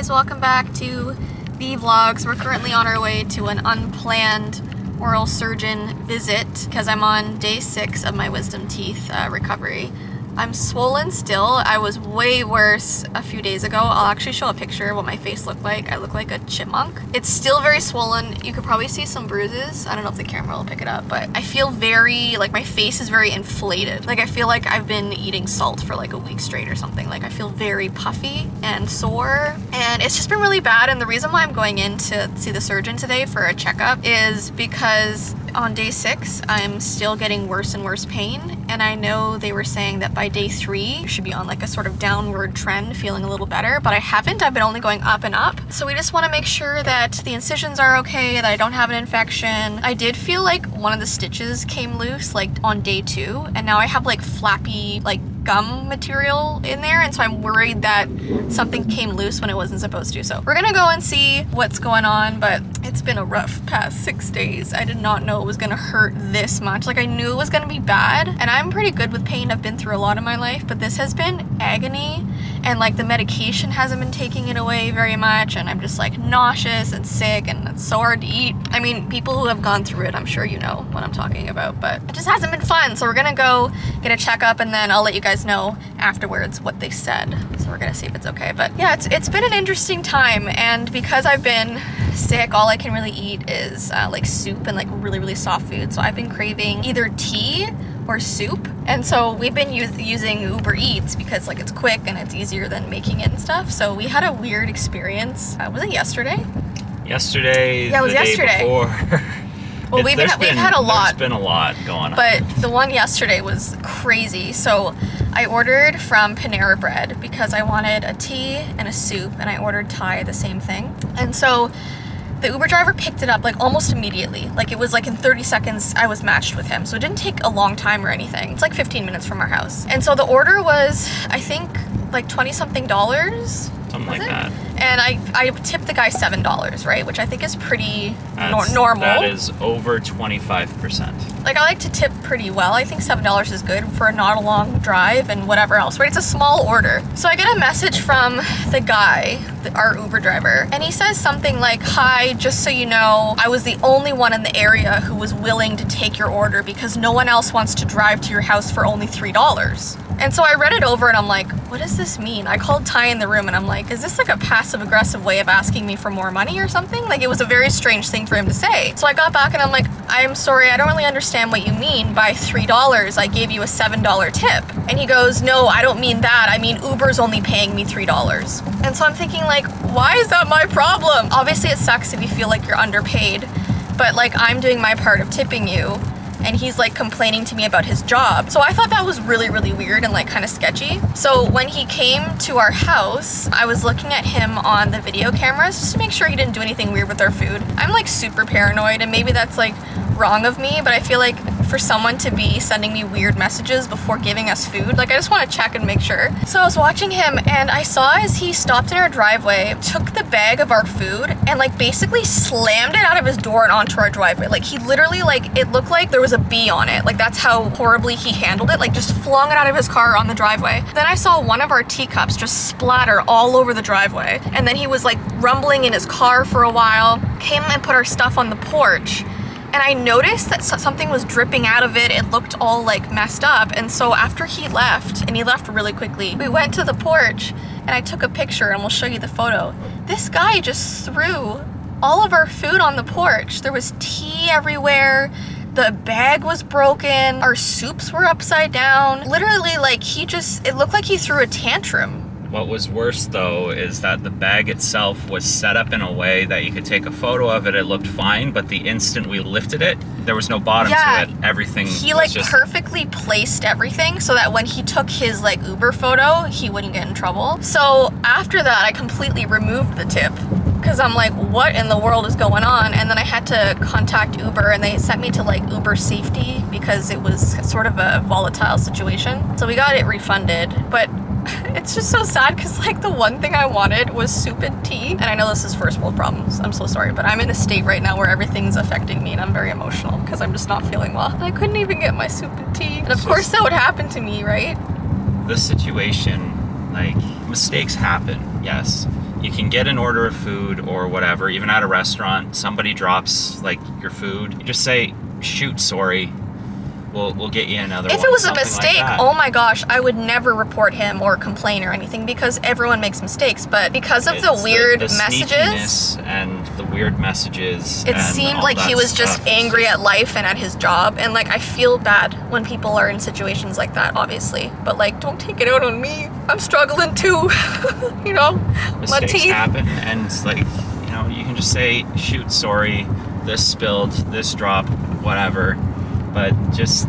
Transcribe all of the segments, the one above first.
Welcome back to Vee Vlogs. We're currently on our way to an unplanned oral surgeon visit because I'm on day 6 of my wisdom teeth recovery. I'm swollen still. I was way worse a few days ago. I'll actually show a picture of what my face looked like. I look like a chipmunk. It's still very swollen. You could probably see some bruises. I don't know if the camera will pick it up, but I feel very, like my face is very inflated. Like I feel like I've been eating salt for like a week straight or something. Like I feel very puffy and sore, and it's just been really bad. And the reason why I'm going in to see the surgeon today for a checkup is because on day 6, I'm still getting worse and worse pain. And I know they were saying that by day 3, you should be on like a sort of downward trend, feeling a little better, but I haven't. I've been only going up and up. So we just want to make sure that the incisions are okay, that I don't have an infection. I did feel like one of the stitches came loose like on day 2, and now I have like flappy like gum material in there, and so I'm worried that something came loose when it wasn't supposed to. So we're gonna go and see what's going on, but it's been a rough past 6 days. I did not know it was gonna hurt this much. Like I knew it was gonna be bad, and I'm pretty good with pain. I've been through a lot in my life, but this has been agony, and like the medication hasn't been taking it away very much, and I'm just like nauseous and sick, and it's so hard to eat. I mean, people who have gone through it, I'm sure you know what I'm talking about, but it just hasn't been fun. So we're gonna go get a checkup, and then I'll let you guys know afterwards what they said. So we're gonna see if it's okay. But yeah, it's been an interesting time, and because I've been sick, all I can really eat is like soup and like really soft food. So I've been craving either tea or soup, and so we've been using Uber Eats because like it's quick and it's easier than making it and stuff. So we had a weird experience. Was it yesterday? Yesterday. Yeah, it was yesterday. Before. Well, we've had a lot. There's been a lot going on. But the one yesterday was crazy. So I ordered from Panera Bread because I wanted a tea and a soup, and I ordered Thai, the same thing. And so the Uber driver picked it up like almost immediately. Like it was like in 30 seconds I was matched with him. So it didn't take a long time or anything. It's like 15 minutes from our house. And so the order was, I think, like $20-something. Something like that. And I tipped the guy $7, right? Which I think is pretty normal. That is over 25%. Like I like to tip pretty well. I think $7 is good for not a long drive and whatever else, right? It's a small order. So I get a message from the guy, our Uber driver, and he says something like, "Hi, just so you know, I was the only one in the area who was willing to take your order because no one else wants to drive to your house for only $3. And so I read it over and I'm like, what does this mean? I called Ty in the room and I'm like, is this like a passive-aggressive way of asking me for more money or something? Like it was a very strange thing for him to say. So I got back and I'm like, I'm sorry, I don't really understand what you mean by $3. I gave you a $7 tip. And he goes, no, I don't mean that. I mean, Uber's only paying me $3. And so I'm thinking like, why is that my problem? Obviously it sucks if you feel like you're underpaid, but like I'm doing my part of tipping you, and he's like complaining to me about his job. So I thought that was really weird and like kind of sketchy. So when he came to our house, I was looking at him on the video cameras just to make sure he didn't do anything weird with our food. I'm like super paranoid, and maybe that's like wrong of me, but I feel like for someone to be sending me weird messages before giving us food, like I just want to check and make sure. So I was watching him and I saw as he stopped in our driveway, took the bag of our food and like basically slammed it out of his door and onto our driveway. Like he literally, like it looked like there was a bee on it. Like that's how horribly he handled it, like just flung it out of his car on the driveway. Then I saw one of our teacups just splatter all over the driveway, and then he was like rumbling in his car for a while, came and put our stuff on the porch. And I noticed that something was dripping out of it. It looked all like messed up. And so after he left, and he left really quickly, we went to the porch and I took a picture, and we'll show you the photo. This guy just threw all of our food on the porch. There was tea everywhere. The bag was broken. Our soups were upside down. Literally, like it looked like he threw a tantrum. What was worse though is that the bag itself was set up in a way that you could take a photo of it, it looked fine, but the instant we lifted it, there was no bottom to it. Everything he like just perfectly placed everything so that when he took his like Uber photo, he wouldn't get in trouble. So after that, I completely removed the tip because I'm like, what in the world is going on? And then I had to contact Uber, and they sent me to like Uber Safety because it was sort of a volatile situation. So we got it refunded, but it's just so sad because like the one thing I wanted was soup and tea. And I know this is first world problems, I'm so sorry, but I'm in a state right now where everything's affecting me and I'm very emotional because I'm just not feeling well. And I couldn't even get my soup and tea. And of course that would happen to me, right? This situation, like, mistakes happen, yes. You can get an order of food or whatever, even at a restaurant, somebody drops like your food. You just say, shoot, sorry. We'll get you another one. If it was a mistake, like oh my gosh, I would never report him or complain or anything because everyone makes mistakes. But because of the weird messages and the weird messages, it seemed like he was just angry at life and at his job. And like, I feel bad when people are in situations like that, obviously. But like, don't take it out on me. I'm struggling too. You know, mistakes my teeth happen, and like, you know, you can just say, shoot, sorry, this spilled, this dropped, whatever. But just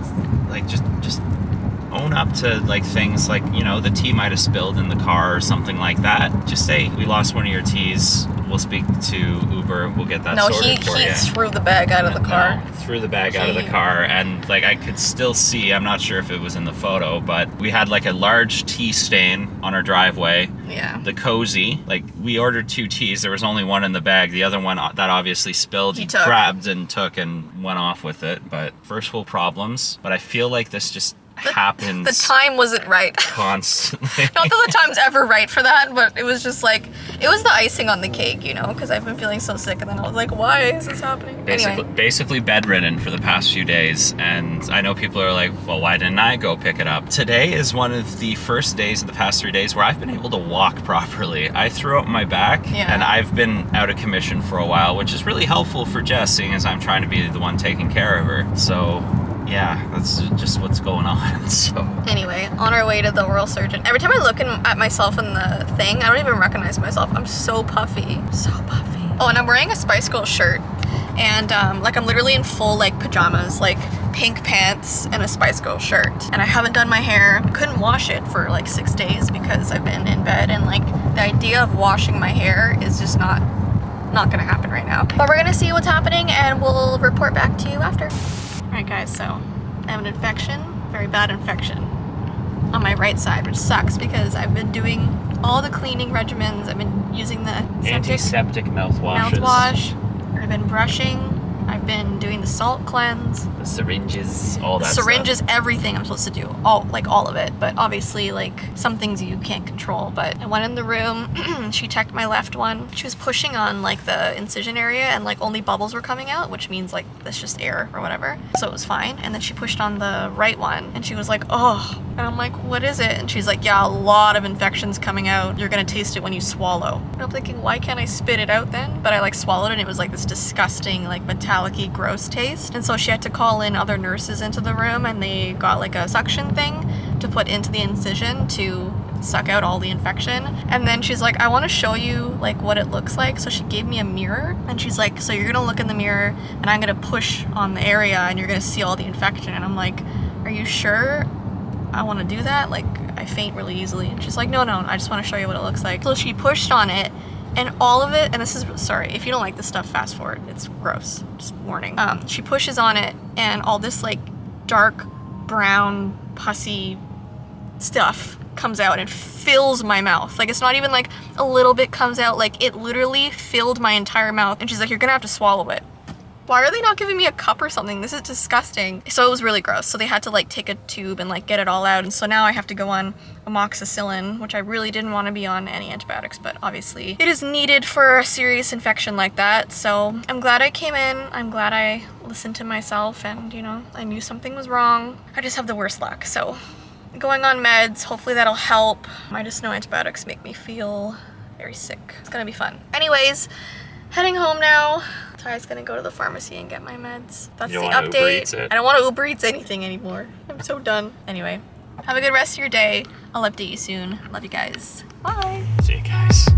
own up to like things like, you know, the tea might have spilled in the car or something like that. Just say, we lost one of your teas. We'll speak to Uber. We'll get that sorted for you. No, he threw the bag out of the car. No, threw the bag out of the car, and like I could still see, I'm not sure if it was in the photo, but we had like a large tea stain on our driveway. Yeah. The cozy, like we ordered 2 teas. There was only one in the bag. The other one that obviously spilled, he grabbed and took and went off with it. But first world problems. But I feel like this just happens. The time wasn't right. Constantly. Not that the time's ever right for that, but it was just like, it was the icing on the cake, you know, because I've been feeling so sick, and then I was like, why is this happening? Basically bedridden for the past few days, and I know people are like, well, why didn't I go pick it up? Today is one of the first days of the past 3 days where I've been able to walk properly. I threw up my back, and I've been out of commission for a while, which is really helpful for Jess, seeing as I'm trying to be the one taking care of her. So yeah, that's just what's going on. So anyway, on our way to the oral surgeon. Every time I look at myself in the thing, I don't even recognize myself. I'm so puffy. So puffy. Oh, and I'm wearing a Spice Girls shirt. And like I'm literally in full like pajamas, like pink pants and a Spice Girls shirt. And I haven't done my hair. Couldn't wash it for like 6 days because I've been in bed, and like the idea of washing my hair is just not gonna happen right now. But we're gonna see what's happening and we'll report back to you after. Alright guys, so I have an infection, very bad infection, on my right side, which sucks because I've been doing all the cleaning regimens. I've been using the antiseptic mouthwash. I've been brushing. I've been doing the salt cleanse. The syringes, all that syringes, stuff. Everything I'm supposed to do. All of it. But obviously, like, some things you can't control. But I went in the room, she checked my left one. She was pushing on, like, the incision area, and, like, only bubbles were coming out, which means, like, that's just air or whatever. So it was fine. And then she pushed on the right one, and she was like, oh. And I'm like, what is it? And she's like, yeah, a lot of infections coming out. You're gonna taste it when you swallow. And I'm thinking, why can't I spit it out then? But I, like, swallowed it, and it was, like, this disgusting, like, metallic-y, gross taste. And so she had to call in other nurses into the room, and they got like a suction thing to put into the incision to suck out all the infection. And then she's like, I want to show you like what it looks like. So she gave me a mirror, and she's like, so you're gonna look in the mirror and I'm gonna push on the area and you're gonna see all the infection. And I'm like, are you sure I want to do that? Like, I faint really easily. And she's like, no, I just want to show you what it looks like. So she pushed on it, and all of it, and this is, sorry, if you don't like this stuff, fast forward, it's gross, just warning. She pushes on it, and all this like dark brown pussy stuff comes out and fills my mouth. Like, it's not even like a little bit comes out, like it literally filled my entire mouth. And she's like, you're gonna have to swallow it. Why are they not giving me a cup or something? This is disgusting. So it was really gross. So they had to like take a tube and like get it all out. And so now I have to go on amoxicillin, which I really didn't want to be on any antibiotics, but obviously it is needed for a serious infection like that. So I'm glad I came in. I'm glad I listened to myself, and you know, I knew something was wrong. I just have the worst luck. So going on meds, hopefully that'll help. I just know antibiotics make me feel very sick. It's gonna be fun. Anyways, heading home now. Ty's gonna go to the pharmacy and get my meds. That's the update. I don't want to Uber Eats anything anymore. I'm so done. Anyway, have a good rest of your day. I'll update you soon. Love you guys. Bye. See you guys.